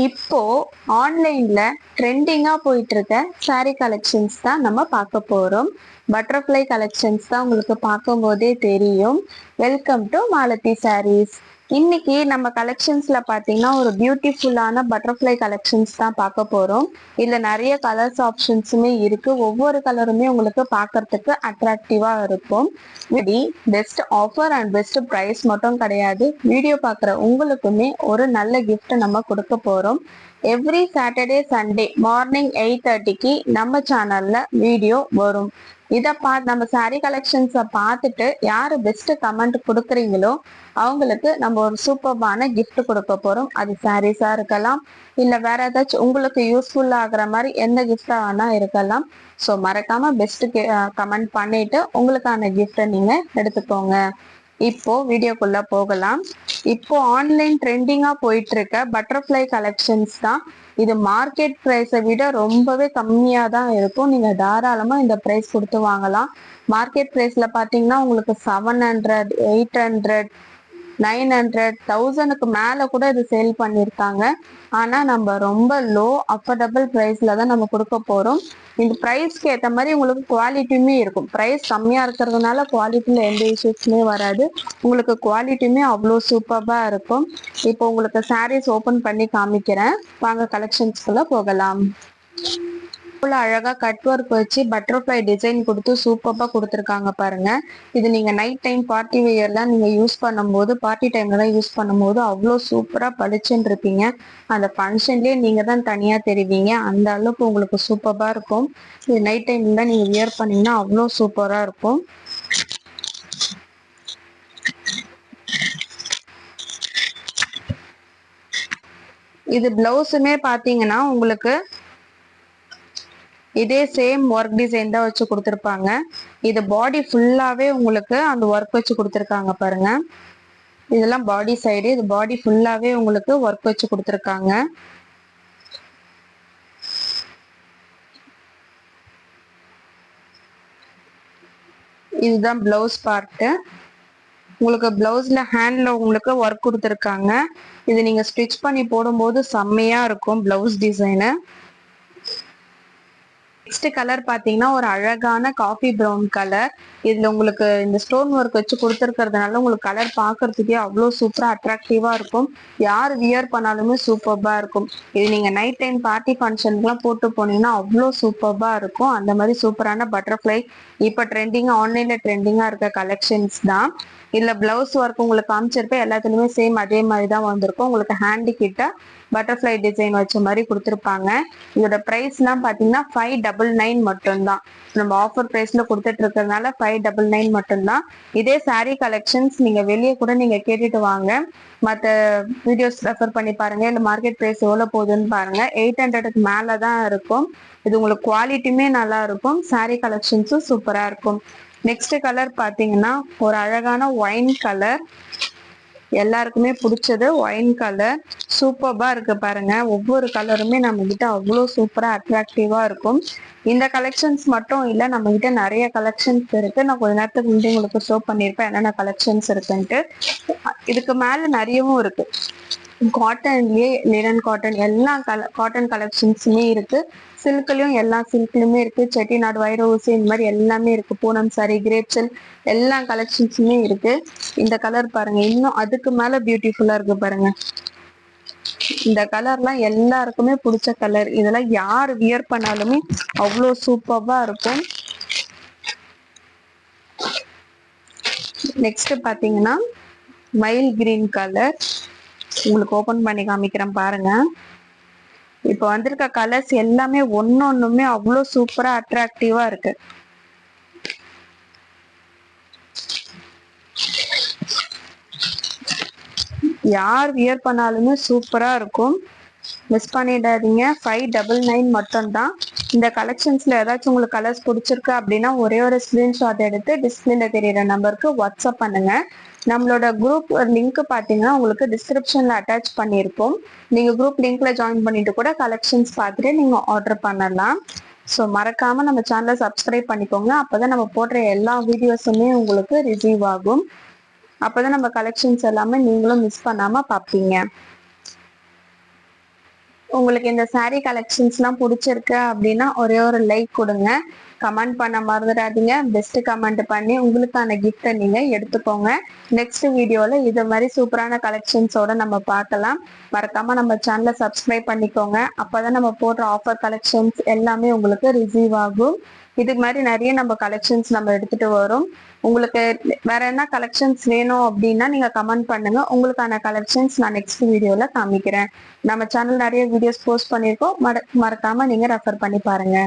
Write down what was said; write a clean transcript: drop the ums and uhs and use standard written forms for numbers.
இப்போ ஆன்லைன்ல ட்ரெண்டிங்கா போயிட்டு இருக்க saree கலெக்ஷன்ஸ் தான் நம்ம பார்க்க போறோம். பட்டர்ஃப்ளை கலெக்ஷன்ஸ் தான் உங்களுக்கு பார்க்கும் போதே தெரியும். Welcome to Malathi sarees. இன்னைக்கு நம்ம கலெக்ஷன்ஸ்ல பாத்தீங்கன்னா ஒரு பியூட்டிஃபுல்லான பட்டர்ஃப்ளை கலெக்ஷன்ஸ் தான் பார்க்க போறோம். இதுல நிறைய கலர்ஸ் ஆப்ஷன்ஸுமே இருக்கு. ஒவ்வொரு கலருமே உங்களுக்கு பார்க்கறதுக்கு அட்ராக்டிவா இருக்கும். Best offer and best price மட்டும் கிடையாது, வீடியோ பார்க்குற உங்களுக்குமே ஒரு நல்ல கிஃப்ட் நம்ம கொடுக்க போறோம். எவ்ரி சாட்டர்டே சண்டே மார்னிங் 8:30க்கு நம்ம சேனல்ல வீடியோ வரும். இதை நம்ம சாரீ கலெக்ஷன்ஸை பார்த்துட்டு யாரு பெஸ்ட் கமெண்ட் கொடுக்குறீங்களோ அவங்களுக்கு நம்ம ஒரு சூப்பர்பான கிஃப்ட் கொடுக்க போறோம். அது சாரீஸா இருக்கலாம், இல்ல வேற ஏதாச்சும் உங்களுக்கு யூஸ்ஃபுல் ஆகுற மாதிரி எந்த கிஃப்டா வேணா இருக்கலாம். ஸோ மறக்காம பெஸ்ட் கமெண்ட் பண்ணிட்டு உங்களுக்கான கிஃப்டை நீங்க எடுத்துக்கோங்க. இப்போ வீடியோக்குள்ள போகலாம். இப்போ ஆன்லைன் ட்ரெண்டிங்கா போயிட்டு இருக்க பட்டர்ஃப்ளை கலெக்ஷன்ஸ் தான். இது மார்க்கெட் பிரைஸை விட ரொம்பவே கம்மியா தான் இருக்கும். நீங்க தாராளமா இந்த பிரைஸ் கொடுத்து வாங்கலாம். மார்க்கெட் பிரைஸ்ல பாத்தீங்கன்னா உங்களுக்கு 700, 800, 900, 1000க்கு மேல கூட இது சேல் பண்ணிருக்காங்க. ஆனா நம்ம ரொம்ப லோ அஃபோர்டபுள் பிரைஸ்ல தான் நம்ம கொடுக்க போறோம். இந்த பிரைஸ்க்கு ஏற்ற மாதிரி உங்களுக்கு குவாலிட்டியுமே இருக்கும். பிரைஸ் கம்மியா இருக்கிறதுனால குவாலிட்டியில எந்த இஷ்யூஸுமே வராது. உங்களுக்கு குவாலிட்டியுமே அவ்வளோ சூப்பர்பா இருக்கும். இப்போ உங்களுக்கு சாரீஸ் ஓபன் பண்ணி காமிக்கிறேன், வாங்க கலெக்ஷன்ஸ்குள்ள போகலாம். அழகா கட் ஒர்க் வச்சு பட்டர்ஃப்ளை டிசைன் கொடுத்து சூப்பரா கொடுத்துருக்காங்க பாருங்க. இது நீங்க நைட் டைம் பார்ட்டி வேர்லாம் நீங்க யூஸ் பண்ணும்போது, பார்ட்டி டைம்ல யூஸ் பண்ணும்போது அவ்வளோ சூப்பரா பளிச்சுன்னு இருப்பீங்க. அந்த ஃபங்க்ஷன்லயே நீங்க தான் தனியா தெரிவிங்க. அந்த அளவுக்கு உங்களுக்கு சூப்பரா இருக்கும். இது நைட் டைம்ல நீங்க வியர் பண்ணீங்கன்னா அவ்வளோ சூப்பரா இருக்கும். இது பிளவுஸுமே பாத்தீங்கன்னா உங்களுக்கு இதே சேம் ஒர்க் டிசைன் தான் வச்சு கொடுத்துருப்பாங்க. இது பாடி ஃபுல்லாவே உங்களுக்கு அந்த ஒர்க் வச்சு கொடுத்துருக்காங்க பாருங்க. இதெல்லாம் பாடி சைடு, இது பாடி ஃபுல்லாவே உங்களுக்கு ஒர்க் வச்சு கொடுத்துருக்காங்க. இதுதான் பிளவுஸ் பார்ட். உங்களுக்கு பிளவுஸ்ல ஹேண்ட்ல உங்களுக்கு ஒர்க் கொடுத்துருக்காங்க. இது நீங்க ஸ்டிச் பண்ணி போடும்போது செம்மையா இருக்கும் பிளவுஸ் டிசைனு. நெக்ஸ்ட் கலர் பாத்தீங்கன்னா ஒரு அழகான காஃபி ப்ரௌன் கலர். இதுல உங்களுக்கு இந்த ஸ்டோன் ஒர்க் வச்சு கொடுத்துருக்கிறதுனால உங்களுக்கு கலர் பாக்குறதுக்கே அவ்வளோ சூப்பரா அட்ராக்டிவா இருக்கும். யார் வியர் பண்ணாலுமே சூப்பர்பா இருக்கும். இது நீங்க நைட் டைம் பார்ட்டி ஃபங்க்ஷனுக்குலாம் போட்டு போனீங்கன்னா அவ்வளோ சூப்பர்பா இருக்கும். அந்த மாதிரி சூப்பரான பட்டர்ஃப்ளை இப்ப ஆன்லைன்ல ட்ரெண்டிங்கா இருக்க கலெக்ஷன்ஸ் தான். இதுல பிளவுஸ் ஒர்க் உங்களுக்கு காமிச்சிருப்பேன், எல்லாத்துலயுமே சேம் அதே மாதிரி தான் வந்திருக்கும். உங்களுக்கு ஹேண்டு கிட்ட பட்டர்ஃப்ளை டிசைன் வச்ச மாதிரி கொடுத்துருப்பாங்க. இதோட பிரைஸ் எல்லாம் பாத்தீங்கன்னா 599 மட்டும்தான். நம்ம ஆஃபர் பிரைஸ்ல கொடுத்துட்டு இருக்கிறதுனால 599 மட்டும்தான். இதே சாரீ கலெக்ஷன்ஸ் நீங்க வெளியே கூட நீங்க கேட்டுட்டு வாங்க, மற்ற வீடியோஸ் ரெஃபர் பண்ணி பாருங்க, இல்ல மார்க்கெட் பிரைஸ் எவ்வளவு போகுதுன்னு பாருங்க. 800க்கு மேலதான் இருக்கும். இது உங்களுக்கு குவாலிட்டியுமே நல்லா இருக்கும். சாரீ கலெக்ஷன்ஸும் சூப்பரா இருக்கும். நெக்ஸ்ட் கலர் பாத்தீங்கன்னா ஒரு அழகான ஒயின் கலர். எல்லாருக்குமே பிடிச்சது ஒயின் கலர். சூப்பர்பா இருக்கு பாருங்க. ஒவ்வொரு கலருமே நம்ம கிட்ட அவ்வளோ சூப்பரா அட்ராக்டிவா இருக்கும். இந்த கலெக்ஷன்ஸ் மட்டும் இல்ல, நம்ம கிட்ட நிறைய கலெக்ஷன்ஸ் இருக்கு. நான் கொஞ்ச நேரத்துக்கு முன்னாடி உங்களுக்கு ஷோ பண்ணிருப்பேன் என்னென்ன கலெக்ஷன்ஸ் இருக்குன்ட்டு. இதுக்கு மேல நிறையவும் இருக்கு. காட்டன்லயே லினன் காட்டன் எல்லா காட்டன் கலெக்ஷன்ஸுமே இருக்கு. சில்க்லயும் எல்லா சில்க்லயுமே இருக்கு. செட்டிநாடு, வைரஊசி, இந்த மாதிரி எல்லாமே இருக்கு. பூனம் சாரி, கிரேப் சில்க் எல்லா கலெக்ஷன்ஸுமே இருக்கு. இந்த கலர் பாருங்க, இன்னும் அதுக்கு மேல பியூட்டிஃபுல்லா இருக்கு பாருங்க. இந்த கலர்லாம் எல்லாருக்குமே பிடிச்ச கலர். இதெல்லாம் யார் வியர் பண்ணாலுமே அவ்வளோ சூப்பர்பா இருக்கும். நெக்ஸ்ட் பாத்தீங்கன்னா மயில் கிரீன் கலர். உங்களுக்கு ஓபன் பண்ணி காமிக்கிறேன் பாருங்க. இப்ப வந்திருக்க கலர்ஸ் எல்லாமே ஒன்னொன்னுமே அவ்வளோ சூப்பரா அட்ராக்டிவா இருக்கு. யார் வியர் பண்ணாலுமே சூப்பரா இருக்கும். மிஸ் பண்ணிடாதீங்க. 599 மட்டும்தான். இந்த கலெக்ஷன்ஸ்ல ஏதாச்சும் உங்களுக்கு கலர்ஸ் பிடிச்சிருக்கு அப்படின்னா ஒரே ஒரு ஸ்கிரீன்ஷாட் எடுத்து டிஸ்பிளேல தெரியுற நம்பருக்கு வாட்ஸ்அப் பண்ணுங்க. நம்மளோட குரூப் லிங்க் பாத்தீங்கன்னா உங்களுக்கு டிஸ்கிரிப்ஷன்ல அட்டாச் பண்ணியிருப்போம். நீங்க குரூப் லிங்க்ல ஜாயின் பண்ணிட்டு கூட கலெக்ஷன்ஸ் பார்த்துட்டு நீங்க ஆர்டர் பண்ணலாம். ஸோ மறக்காம நம்ம சேனலை சப்ஸ்கிரைப் பண்ணிக்கோங்க. அப்பதான் நம்ம போடுற எல்லா வீடியோஸுமே உங்களுக்கு ரிசீவ் ஆகும். அப்பதான் நம்ம கலெக்ஷன்ஸ் எல்லாமே நீங்களும் மிஸ் பண்ணாம பார்ப்பீங்க. உங்களுக்கு இந்த saree கலெக்ஷன்ஸ்லாம் பிடிச்சிருக்கு அப்படின்னா ஒரே ஒரு லைக் கொடுங்க. கமெண்ட் பண்ண மறந்துடாதீங்க. பெஸ்ட் கமெண்ட் பண்ணி உங்களுக்கான கிஃப்டை நீங்க எடுத்துக்கோங்க. நெக்ஸ்ட் வீடியோல இது மாதிரி சூப்பரான கலெக்ஷன்ஸோட நம்ம பார்க்கலாம். மறக்காம நம்ம சேனலை சப்ஸ்கிரைப் பண்ணிக்கோங்க. அப்பதான் நம்ம போடுற ஆஃபர் கலெக்ஷன்ஸ் எல்லாமே உங்களுக்கு ரிசீவ் ஆகும். இது மாதிரி நிறைய நம்ம கலெக்ஷன்ஸ் நம்ம எடுத்துட்டு வரோம். உங்களுக்கு வேற என்ன கலெக்ஷன்ஸ் வேணும் அப்படின்னா நீங்க கமெண்ட் பண்ணுங்க. உங்களுக்கான கலெக்ஷன்ஸ் நான் நெக்ஸ்ட் வீடியோல காமிக்கிறேன். நம்ம சேனல் நிறைய வீடியோஸ் போஸ்ட் பண்ணியிருக்கோம். மறக்காம நீங்க ரெஃபர் பண்ணி பாருங்க.